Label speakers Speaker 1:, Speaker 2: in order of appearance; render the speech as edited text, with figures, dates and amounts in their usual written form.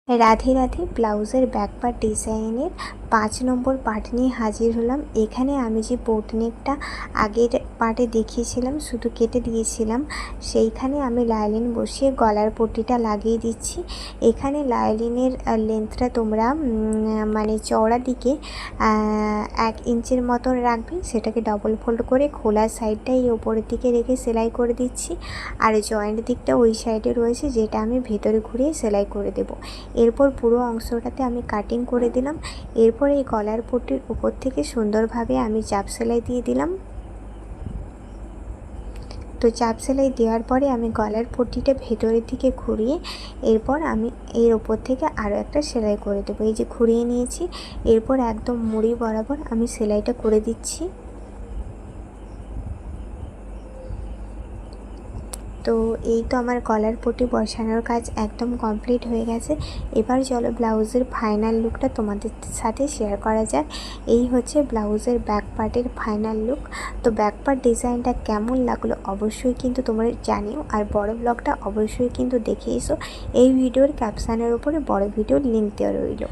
Speaker 1: রাধে রাধে, ব্লাউজের back part ডিজাইনের 5 নম্বর part নিয়ে হাজির হলাম। এখানে আমি যে বোট নেকটা আগের পার্টে দেখিয়েছিলাম, শুধু কেটে দিয়েছিলাম, সেইখানে আমি লাইলিন বসিয়ে গলার পট্টিটা লাগিয়ে দিচ্ছি। এখানে লাইলিনের লেন্থটা তোমরা মানে চওড়া দিকে 1 ইঞ্চির মতন রাখবে। সেটাকে ডবল ফোল্ড করে খোলা সাইডটা এই ওপরের দিকে রেখে সেলাই করে দিচ্ছি, আর জয়েন্ট দিকটা ওই সাইডে রয়েছে, যেটা আমি ভেতরে ঘুরিয়ে সেলাই করে দেবো। এরপর পুরো অংশটাতে আমি কাটিং করে দিলাম। এরপর এই গলার পট্টির উপর থেকে সুন্দরভাবে আমি চাপ সেলাই দিয়ে দিলাম। তো চাপ সেলাই দেওয়ার পরে আমি গলার পট্টিটা ভেতরের দিকে ঘুরিয়ে এরপর আমি এর ওপর থেকে আরও একটা সেলাই করে দেবো। এই যে ঘুরিয়ে নিয়েছি, এরপর একদম মুড়ি বরাবর আমি সেলাইটা করে দিচ্ছি। তো এই তো আমার গলার পট্টি বসানোর কাজ একদম কমপ্লিট হয়ে গেছে। এবার চলো ব্লাউজের ফাইনাল লুকটা তোমাদের সাথে শেয়ার করা যাক। এই হচ্ছে ব্লাউজের ব্যাক পার্টের ফাইনাল লুক। তো ব্যাক পার্ট ডিজাইনটা কেমন লাগলো অবশ্যই কিন্তু তোমরা জানিও, আর বড় ব্লগটা অবশ্যই কিন্তু দেখে এসো। এই ভিডিওর ক্যাপশানের উপরে বড় ভিডিওর লিঙ্ক দেওয়া রইল।